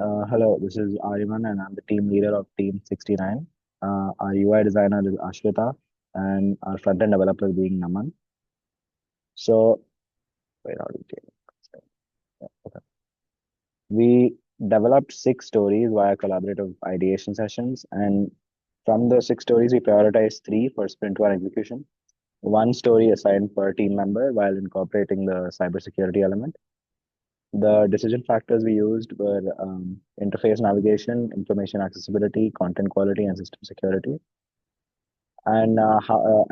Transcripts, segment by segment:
Hello, this is Ariman, and I'm the team leader of Team 69. Our UI designer is Ashwita, and our front-end developer being Naman. So, wait, how do we take it? Yeah, okay. We developed six stories via collaborative ideation sessions, and from those six stories, we prioritized three for sprint one execution. One story assigned per team member while incorporating the cybersecurity element. The decision factors we used were interface navigation, information accessibility, content quality, and system security. And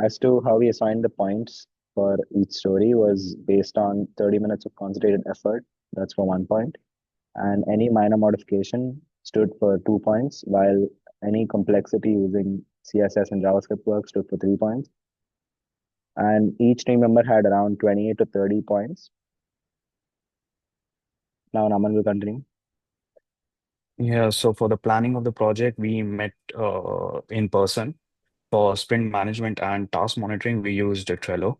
as to how we assigned the points for each story was based on 30 minutes of concentrated effort. That's for 1 point. And any minor modification stood for 2 points, while any complexity using CSS and JavaScript work stood for 3 points. And each team member had around 28 to 30 points. Now, Naman will continue. Yeah, so for the planning of the project, we met in person. For sprint management and task monitoring, we used Trello.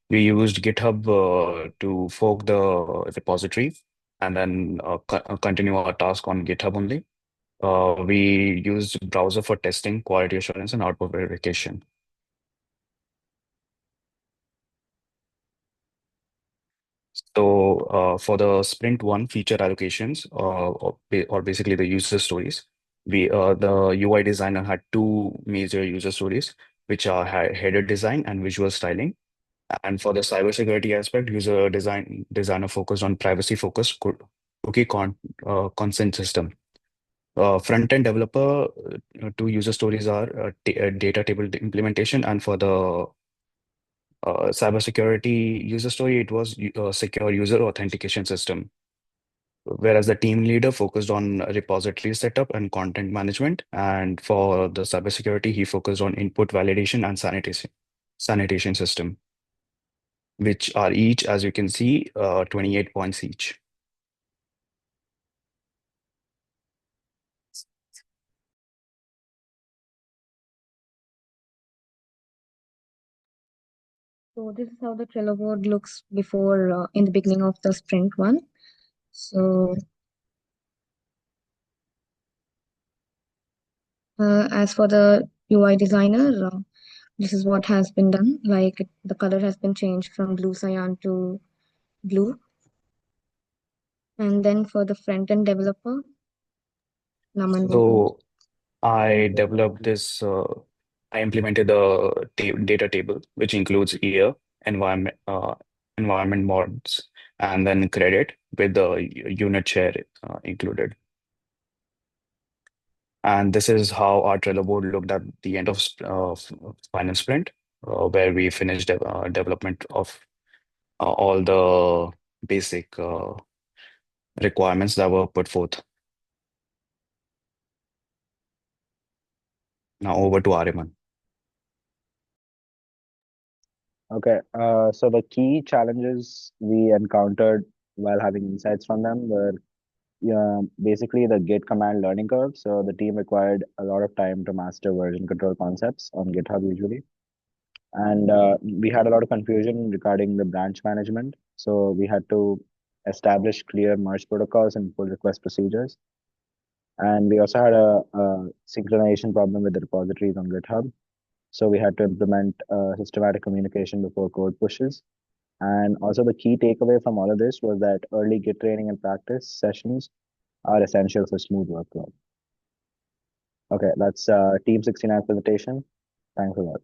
We used GitHub to fork the repository and then continue our task on GitHub only. We used browser for testing, quality assurance, and output verification. So for the sprint one feature allocations, or basically the user stories, the UI designer had two major user stories, which are header design and visual styling. And for the cybersecurity aspect, designer focused on privacy focused cookie consent system. Front-end developer, two user stories are data table implementation, and for the cybersecurity user story, it was secure user authentication system. Whereas the team leader focused on repository setup and content management, and for the cybersecurity, he focused on input validation and sanitation system, which are each, as you can see, 28 points each. So this is how the Trello board looks before in the beginning of the sprint one. So as for the UI designer, this is what has been done. Like the color has been changed from blue cyan to blue. And then for the front-end developer, Naman will go. So I developed this, I implemented the ta data table, which includes year, environment, environment mods, and then credit with the unit share included. And this is how our Trello board looked at the end of final sprint, where we finished development of all the basic requirements that were put forth. Now over to Ariman. Okay, so the key challenges we encountered while having insights from them were basically the Git command learning curve. So the team required a lot of time to master version control concepts on GitHub usually. And we had a lot of confusion regarding the branch management. So we had to establish clear merge protocols and pull request procedures. And we also had a synchronization problem with the repositories on GitHub. So we had to implement systematic communication before code pushes. And also the key takeaway from all of this was that early Git training and practice sessions are essential for smooth workflow. Okay, that's Team 69 presentation. Thanks a lot.